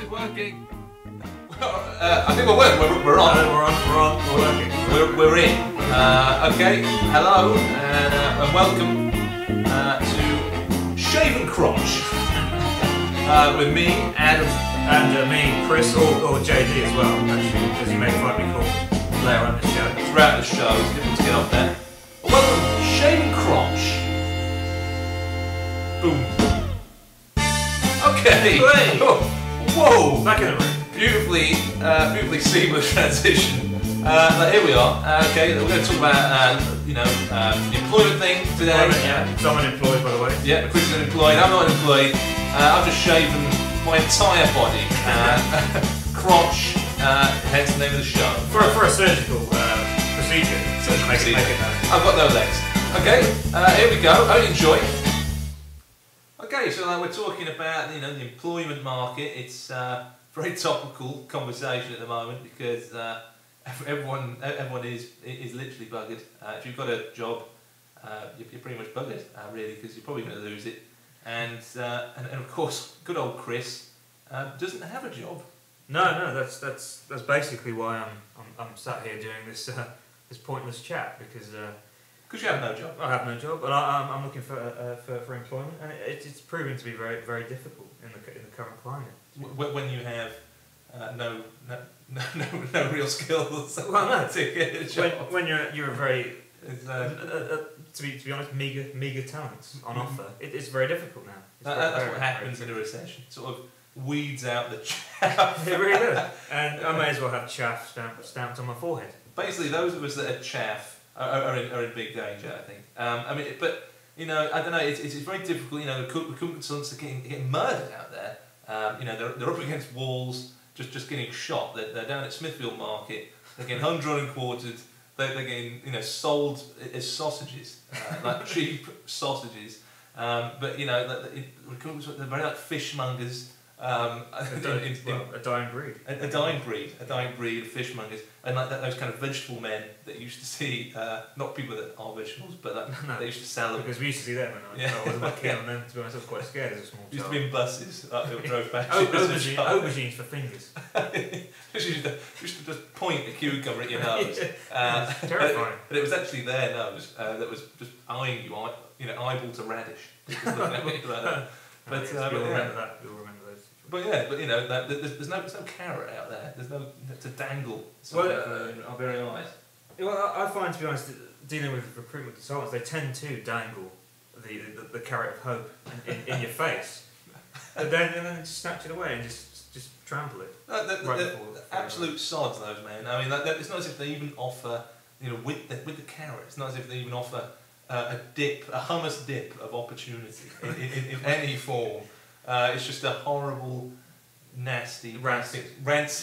it working? I think we're working. We're on. We're working. We're in. Okay. Hello and welcome to Shaven Crotch with me, Adam, and me, Chris, or JD as well. Actually, as you may find me called later on the show. Throughout the show, it's difficult to get off there. Welcome, Shaven Crotch. Boom. Okay. Hey. Whoa. Back in the room. Beautifully seamless transition. Here we are. Okay, we're going to talk about the employment thing today. Yeah, someone employed, by the way. Yeah, Chris is unemployed. I'm not employed. I've just shaven my entire body. Crotch, hence the name of the show. For a surgical procedure. I've got no legs. Okay, here we go. I enjoy. Okay, so we're talking about the employment market. It's very topical conversation at the moment because everyone is literally buggered. If you've got a job, you're pretty much buggered, really, because you're probably going to lose it. And of course, good old Chris doesn't have a job. No, that's basically why I'm sat here doing this pointless chat because you have no job. I have no job, but I'm looking for employment, and it's proving to be very very difficult in the current climate. When you have no real skills, well, no, to get a job. When you're a very to be honest, meager talents on offer, it's very difficult now. That's what happens in a recession. Sort of weeds out the chaff. It really does. And I may as well have chaff stamped on my forehead. Basically, those of us that are chaff are in big danger, I think. I don't know. It's very difficult. The recruitment consultants are getting murdered out there. They're up against walls, just getting shot. They're down at Smithfield Market. They're getting hung, and quartered. They're getting sold as sausages, like cheap sausages. Recruitment, they're very like fishmongers. A dying breed. A dying breed of fishmongers, and like those kind of vegetable men that you used to see, not people that are vegetables, but they used to sell them. Because we used to see them, and I wasn't that keen on them. To be honest, I was quite scared as a small child. Used to be in buses that drove back. Aubergines for fingers. used to just point a cucumber at your nose. It's terrifying. But it was actually their nose that was just eyeing you, eyeball to radish. Just looking at me like that. But we'll remember that. We'll remember those. There's no carrot out there. There's no to dangle our very eyes. Well, I find, to be honest, dealing with recruitment consultants, they tend to dangle the carrot of hope in your face, and then just snatch it away and just trample it. The absolute sods, those men. I mean, it's not as if they even offer, with the carrot. It's not as if they even offer a hummus dip of opportunity in any form. It's just a horrible, nasty, rancid carrot.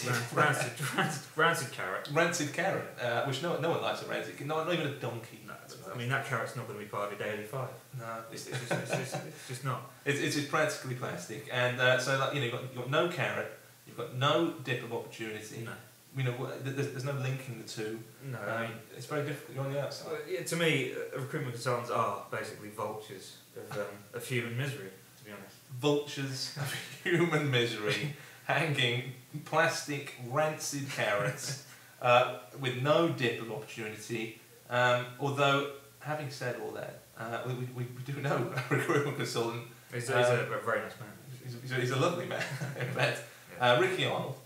Rancid carrot, which no one likes a rancid. Not even a donkey. No, I mean that carrot's not going to be part of your daily five. No, it's just not. It's just practically plastic, and you've got no carrot, you've got no dip of opportunity. No. There's no linking the two. No, it's very difficult. You're on the outside. To me, recruitment consultants are basically vultures of human misery. To be honest, vultures of human misery, hanging plastic rancid carrots with no dip of opportunity. Although, having said all that, we do know a recruitment consultant. He's a very nice man. He's a lovely man, in fact. Yeah. Ricky Arnold.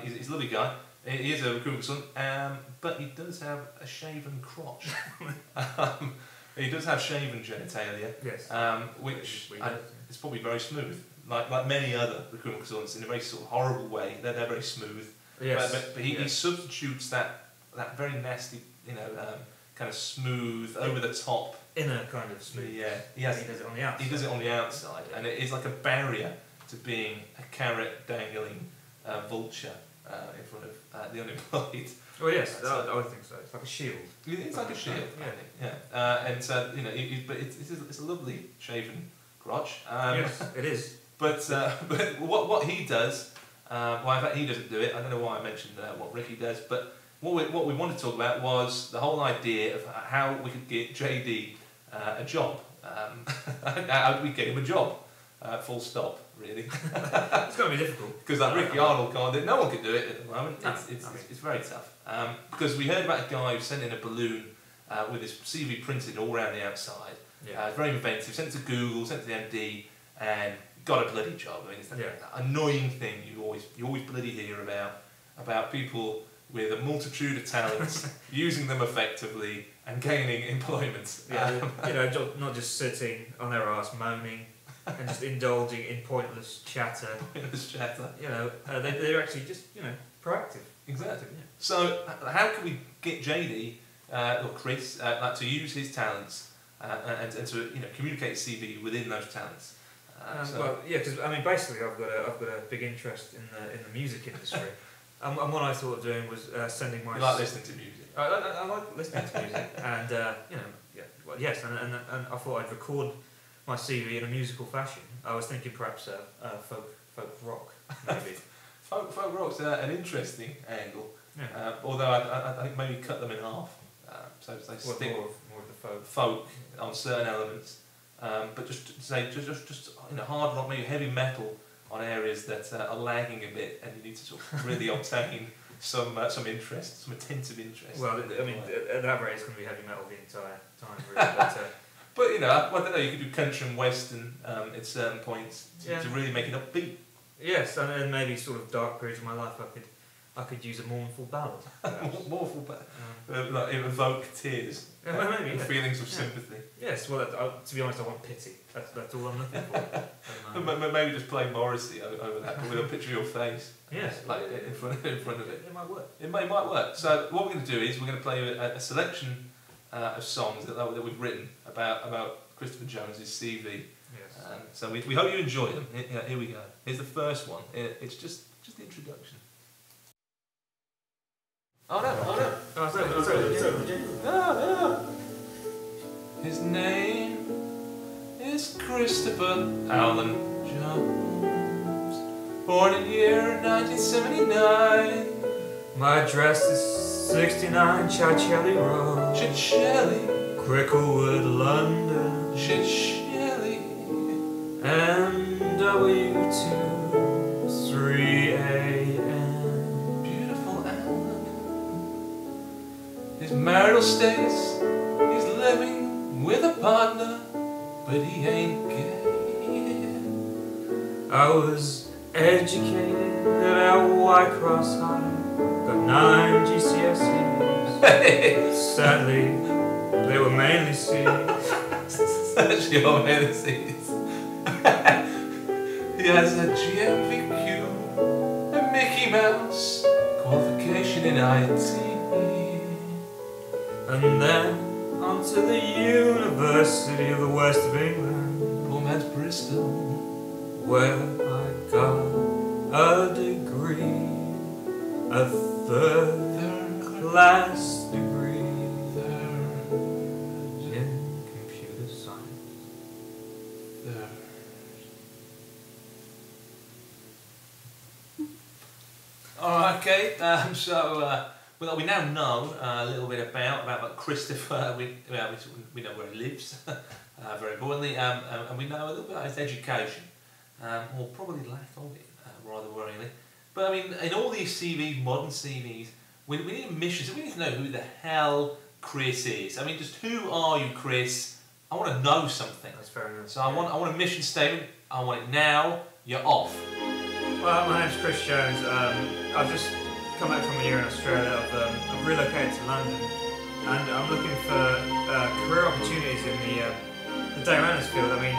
He's a lovely guy. He is a recruitment consultant, but he does have a shaven crotch. He does have shaven genitalia, yes. Which is probably very smooth. Like many other recruitment consultants, in a very sort of horrible way, they're very smooth. Yes. But he substitutes that very nasty, kind of smooth, over the top inner kind of smooth. Yeah, he does it on the outside. He does it on the outside, and it is like a barrier to being a carrot dangling vulture in front of the unemployed. Well, yes, I would think so. It's like a shield. It's like a shield, yeah. I think. Yeah, and so but it's a lovely shaven crotch. Yes, it is. But what he does, well, in fact, he doesn't do it. I don't know why I mentioned what Ricky does, but what we wanted to talk about was the whole idea of how we could get JD a job. How do we get him a job? full stop, really. It's going to be difficult. Because like Ricky Arnold can't do it, no one can do it at the moment. No, It's very tough. Because we heard about a guy who sent in a balloon with his CV printed all around the outside. Yeah. Very inventive, sent it to Google, sent it to the MD, and got a bloody job. I mean, it's that annoying thing you always bloody hear about people with a multitude of talents, using them effectively and gaining employment. Yeah, not just sitting on their arse moaning and just indulging in pointless chatter. Pointless chatter. They're actually just proactive. Exactly. Yeah. So how can we get JD or Chris to use his talents and to communicate CV within those talents? Because basically I've got a big interest in the music industry. And what I thought of doing was sending my... You like listening to music? I like listening to music, and yes, and I thought I'd record my CV in a musical fashion. I was thinking perhaps folk rock, maybe. folk rock's an interesting angle. Yeah. Although I think maybe cut them in half, so they stick more of the folk on certain elements, but just hard rock, maybe heavy metal on areas that are lagging a bit, and you need to sort of really obtain some interest, some attentive interest. Well, at that rate, it's going to be heavy metal the entire time, really. But I don't know. You could do country and western at certain points to really make it upbeat. Yes, and then maybe sort of dark periods of my life, I could use a mournful ballad. Mournful ballad, like evoke tears, and feelings of sympathy. Yes, well, to be honest, I want pity. That's all I'm looking for. Maybe just play Morrissey over that, but with a picture of your face. Yes, like in front of it. It might work. It might work. So what we're going to do is we're going to play a selection of songs that we've written about Christopher Jones's CV. Yes. So we hope you enjoy them. Here we go. Here's the first one. It's just the introduction. Oh no! His name is Christopher Alan Jones, born in year 1979. My address is 69 Chicheley Road, Cricklewood, London, NW2 3AM. Beautiful Alan. His marital status, he's living with a partner, but he ain't gay. I was educated at White Cross High, got 9 GCSEs. Sadly, they were mainly C's. Sadly, all mainly C's. He has a GMVQ, a Mickey Mouse, qualification in IT. And then on to the University of the West of England, poor man's Bristol, where I got a degree, a third class degree in computer science. Okay, well, we now know a little bit about Christopher. We know where he lives, very importantly, and we know a little bit about his education, or probably lack of it, rather worryingly. But I mean, in all these CVs, modern CVs, we need a mission, so we need to know who the hell Chris is. I mean, just who are you, Chris? I want to know something. That's fair enough. So I want a mission statement. I want it now. You're off. Well, my name's Chris Jones. I've just come back from a year in Australia. I've relocated to London, and I'm looking for career opportunities in the day runners field. I mean,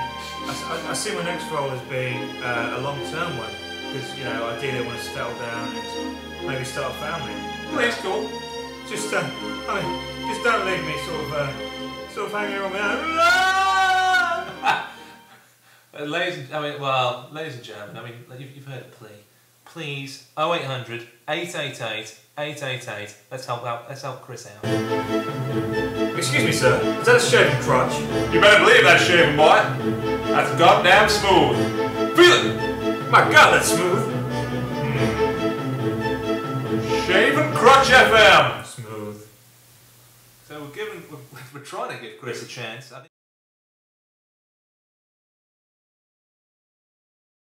I see my next role as being a long-term one, because ideally I want to settle down and maybe start a family. Please, cool. Just don't leave me sort of hanging on my own. Ladies and gentlemen, I mean, you've heard the plea. Please, 0800 888 888. Let's help Chris out. Excuse me, sir. Is that a shaven crotch? You better believe that, Shaven boy. That's goddamn smooth. Feel it. My God, that's smooth. Shaven Crotch FM. Smooth. So we're trying to give Chris a chance. I think